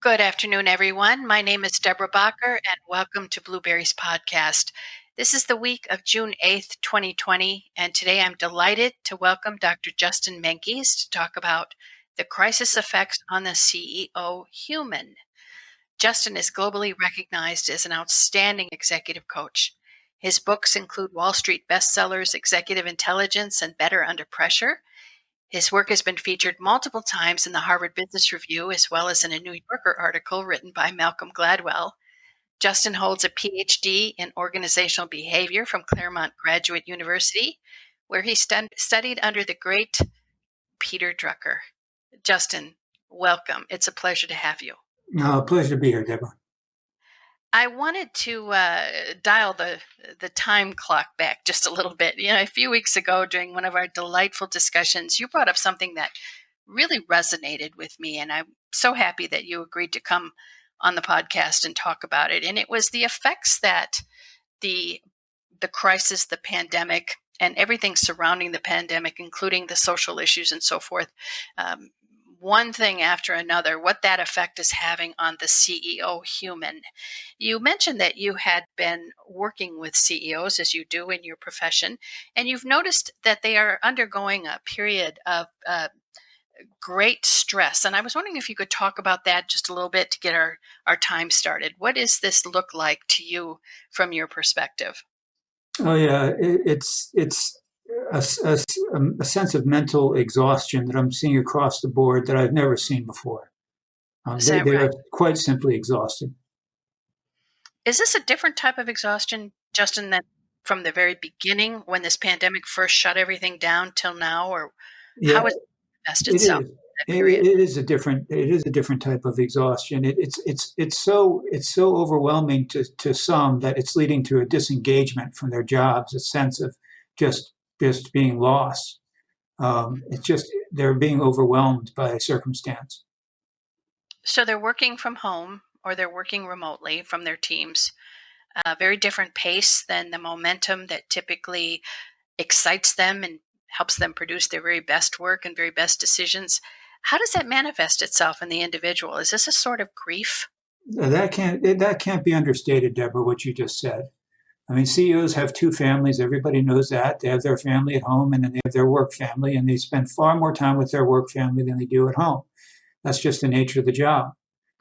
Good afternoon, everyone. My name is Debra Bachar, and welcome to Blueberries Podcast. This is the week of June 8th, 2020, and today I'm delighted to welcome Dr. Justin Menkes to talk about the crisis effects on the CEO human. Justin is globally recognized as an outstanding executive coach. His books include Wall Street bestsellers, Executive Intelligence, and Better Under Pressure. His work has been featured multiple times in the Harvard Business Review, as well as in a New Yorker article written by Malcolm Gladwell. Justin holds a PhD in organizational behavior from Claremont Graduate University, where he studied under the great Peter Drucker. Justin, welcome. It's a pleasure to have you. Pleasure to be here, Deborah. I wanted to dial the time clock back just a little bit. A few weeks ago during one of our delightful discussions, you brought up something that really resonated with me, and I'm so happy that you agreed to come on the podcast and talk about it. And it was the effects that the crisis, the pandemic, and everything surrounding the pandemic, including the social issues and so forth, one thing after another, what that effect is having on the CEO human. You mentioned that you had been working with CEOs, as you do in your profession, and you've noticed that they are undergoing a period of great stress. And I was wondering if you could talk about that just a little bit to get our time started. What does this look like to you from your perspective? Oh, yeah, it's a sense of mental exhaustion that I'm seeing across the board that I've never seen before. They Right? are quite simply exhausted. Is this a different type of exhaustion, Justin, than from the very beginning when this pandemic first shut everything down till now, or how has it manifested itself in that period? It is a different type of exhaustion. It's so overwhelming to some that it's leading to a disengagement from their jobs, a sense of just being lost. It's just they're being overwhelmed by a circumstance. So they're working from home or they're working remotely from their teams. A very different pace than the momentum that typically excites them and helps them produce their very best work and very best decisions. How does that manifest itself in the individual? Is this a sort of grief? That can't be understated, Deborah, what you just said. I mean, CEOs have two families. Everybody knows that. They have their family at home and then they have their work family, and they spend far more time with their work family than they do at home. That's just the nature of the job.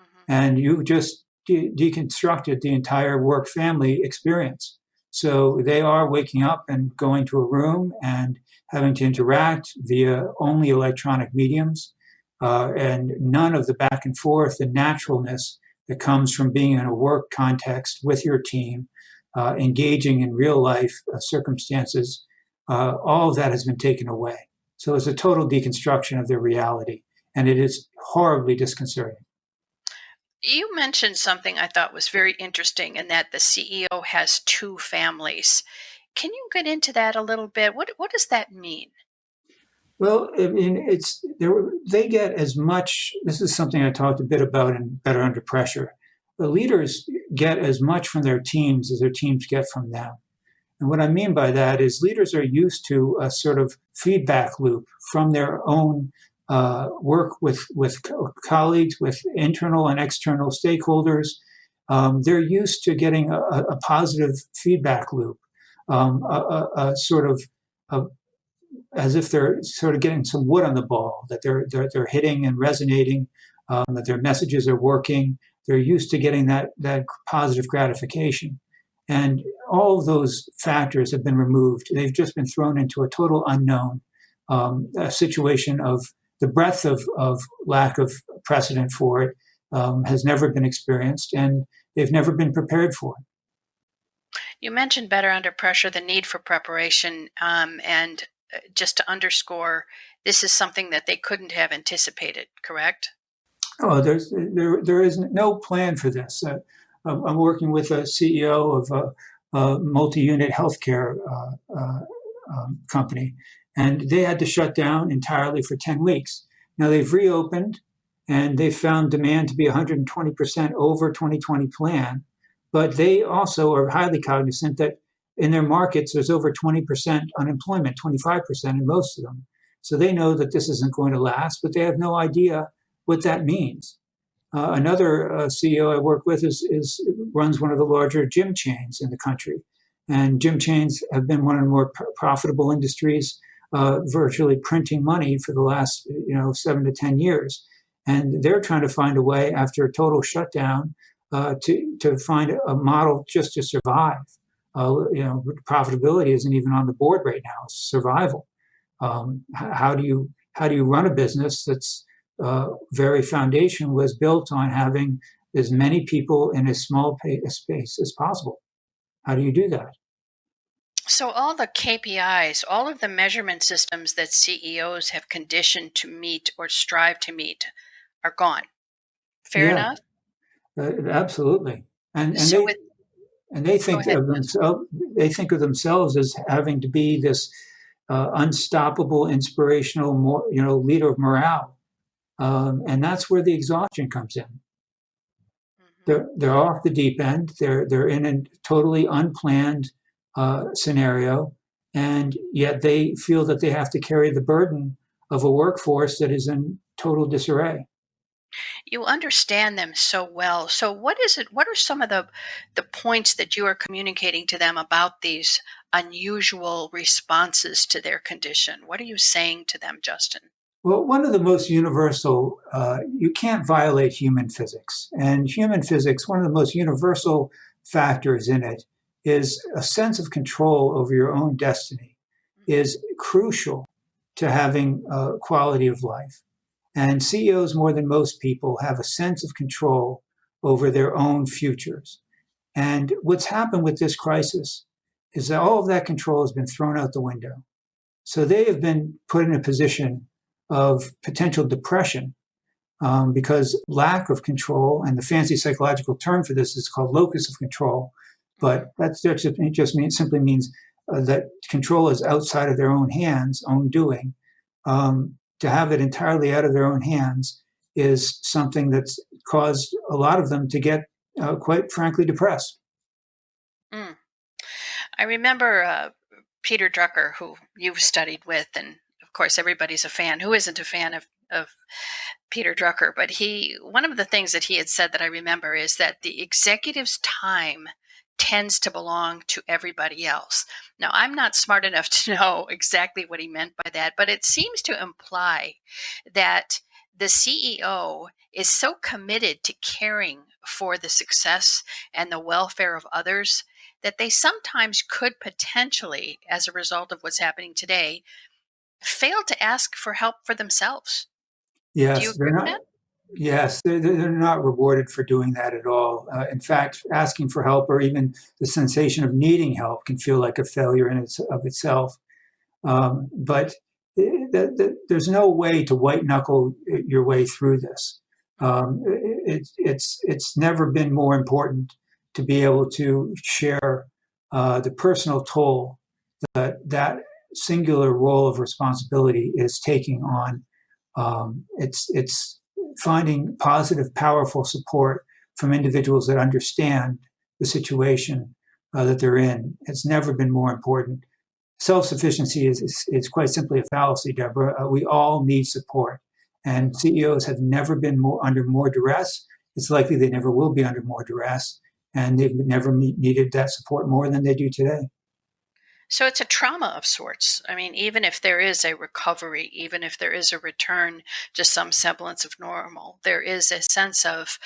Mm-hmm. And you just deconstructed the entire work family experience. So they are waking up and going to a room and having to interact via only electronic mediums, and none of the back and forth and naturalness that comes from being in a work context with your team, engaging in real life circumstances. All of that has been taken away. So it's a total deconstruction of their reality, and it is horribly disconcerting. You mentioned something I thought was very interesting, and that the CEO has two families. Can you get into that a little bit? What does that mean? Well, I mean, they get as much. This is something I talked a bit about in Better Under Pressure. The leaders get as much from their teams as their teams get from them. And what I mean by that is leaders are used to a sort of feedback loop from their own work with colleagues, with internal and external stakeholders. They're used to getting a positive feedback loop, a sort of as if they're sort of getting some wood on the ball, that they're hitting and resonating, that their messages are working. They're used to getting that positive gratification. And all of those factors have been removed. They've just been thrown into a total unknown, a situation of the breadth of lack of precedent for it has never been experienced, and they've never been prepared for it. You mentioned Better Under Pressure, the need for preparation, and just to underscore, this is something that they couldn't have anticipated, correct? Oh, there is no plan for this. I'm working with a CEO of a multi-unit healthcare company, and they had to shut down entirely for 10 weeks. Now they've reopened, and they found demand to be 120% over 2020 plan, but they also are highly cognizant that in their markets there's over 20% unemployment, 25% in most of them. So they know that this isn't going to last, but they have no idea what that means. Another CEO I work with is runs one of the larger gym chains in the country, and gym chains have been one of the more profitable industries, virtually printing money for the last 7 to 10 years, and they're trying to find a way after a total shutdown to find a model just to survive. Profitability isn't even on the board right now; it's survival. How do you run a business that's very foundation was built on having as many people in as small a space as possible? How do you do that? So all the KPIs, all of the measurement systems that CEOs have conditioned to meet or strive to meet are gone. Fair Yeah, enough? absolutely. And So they with and they Go think ahead. of themselves. They think of themselves as having to be this unstoppable, inspirational, leader of morale, and that's where the exhaustion comes in. Mhm. They're off the deep end. They're in a totally unplanned scenario, and yet they feel that they have to carry the burden of a workforce that is in total disarray. You understand them so well. So what is it? What are some of the points that you are communicating to them about these unusual responses to their condition? What are you saying to them, Justin? Well, one of the most universal, you can't violate human physics. And human physics, one of the most universal factors in it is a sense of control over your own destiny is crucial to having quality of life. And CEOs, more than most people, have a sense of control over their own futures. And what's happened with this crisis is that all of that control has been thrown out the window. So they have been put in a position of potential depression because lack of control, and the fancy psychological term for this is called locus of control, Mhm. but it just simply means that control is outside of their own hands, own doing. To have it entirely out of their own hands is something that's caused a lot of them to get, quite frankly, depressed. Mm. I remember Peter Drucker, who you've studied with, and of course everybody's a fan. Who isn't a fan of Peter Drucker? But one of the things that he had said that I remember is that the executive's time tends to belong to everybody else. Now, I'm not smart enough to know exactly what he meant by that, but it seems to imply that the CEO is so committed to caring for the success and the welfare of others that they sometimes could potentially, as a result of what's happening today, fail to ask for help for themselves. Do you Yes, they're agree with not. that? Yes, they're not rewarded for doing that at all. In fact, asking for help or even the sensation of needing help can feel like a failure of itself. But there's no way to white knuckle your way through this. It's never been more important to be able to share the personal toll that singular role of responsibility is taking on. It's finding positive, powerful support from individuals that understand the situation that they're in. It's never been more important. Self-sufficiency is quite simply a fallacy, Deborah. We all need support, and CEOs have never been under more duress. It's likely they never will be under more duress, and they've never needed that support more than they do today. So it's a trauma of sorts. I mean, even if there is a recovery, even if there is a return to some semblance of normal, there is a sense of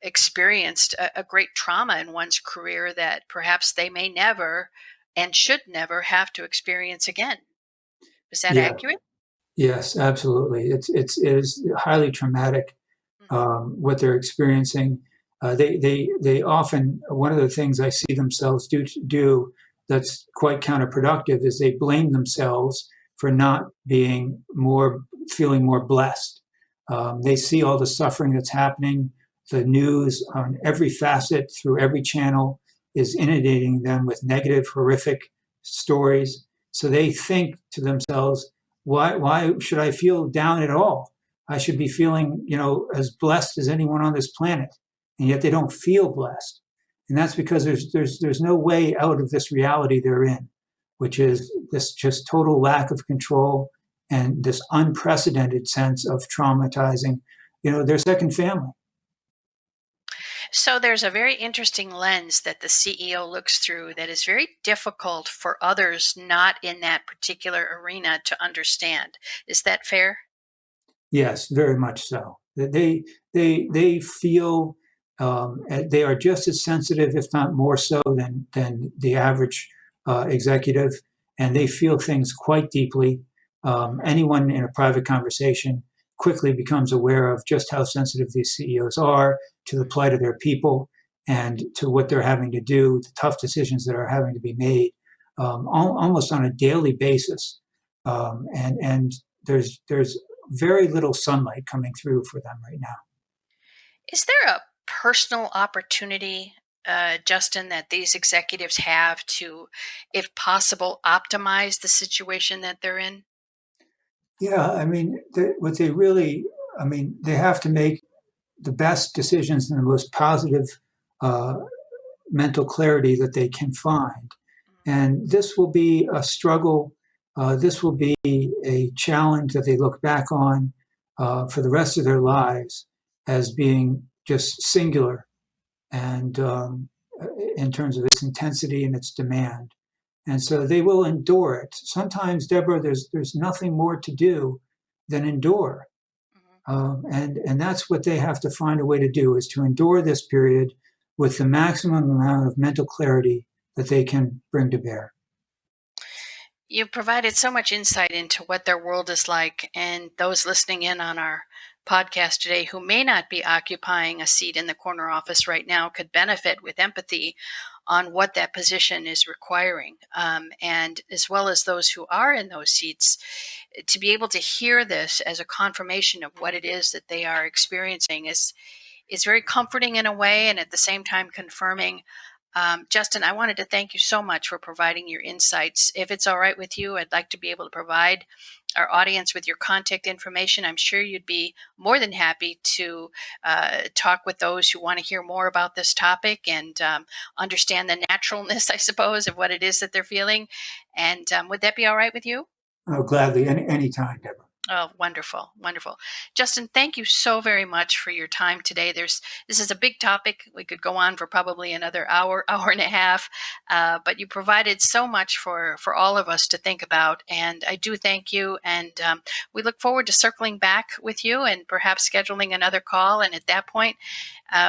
experienced a great trauma in one's career that perhaps they may never and should never have to experience again. Is that Yeah. accurate? Yes, absolutely. It is highly traumatic Mhm. what they're experiencing. They often, one of the things I see themselves do that's quite counterproductive is they blame themselves for not feeling more blessed. They see all the suffering that's happening. The news on every facet through every channel is inundating them with negative, horrific stories. So they think to themselves, why should I feel down at all? I should be feeling, as blessed as anyone on this planet, and yet they don't feel blessed, and that's because there's no way out of this reality they're in, which is this just total lack of control and this unprecedented sense of traumatizing their second family. So there's a very interesting lens that the CEO looks through that is very difficult for others not in that particular arena to understand. Is that fair? Yes, very much so. They feel they are just as sensitive, if not more so, than the average executive, and they feel things quite deeply. Anyone in a private conversation quickly becomes aware of just how sensitive these CEOs are to the plight of their people and to what they're having to do, the tough decisions that are having to be made almost on a daily basis. And there's very little sunlight coming through for them right now. Is there a personal opportunity, Justin, that these executives have to, if possible, optimize the situation that they're in? Yeah, I mean, what they really, I mean, they have to make the best decisions in the most positive uh, mental clarity that they can find. And this will be a struggle. This will be a challenge that they look back on for the rest of their lives as being just singular and in terms of its intensity and its demand. And so they will endure it. Sometimes, Deborah, there's nothing more to do than endure, and that's what they have to find a way to do is to endure this period with the maximum amount of mental clarity that they can bring to bear. You provided so much insight into what their world is like, and those listening in on our podcast today who may not be occupying a seat in the corner office right now could benefit with empathy on what that position is requiring. And as well as those who are in those seats, to be able to hear this as a confirmation of what it is that they are experiencing is very comforting in a way, and at the same time confirming. Justin, I wanted to thank you so much for providing your insights. If it's all right with you, I'd like to be able to provide our audience with your contact information. I'm sure you'd be more than happy to talk with those who want to hear more about this topic and understand the naturalness, I suppose, of what it is that they're feeling. And would that be all right with you? Oh, gladly, anytime, Deborah. Oh, wonderful, wonderful. Justin, thank you so very much for your time today. This is a big topic. We could go on for probably another hour, hour and a half, but you provided so much for all of us to think about, and I do thank you. And we look forward to circling back with you and perhaps scheduling another call. And at that point,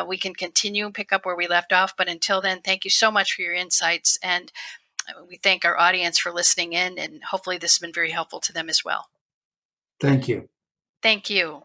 we can continue and pick up where we left off. But until then, thank you so much for your insights, and we thank our audience for listening in. And hopefully, this has been very helpful to them as well. Thank you. Thank you.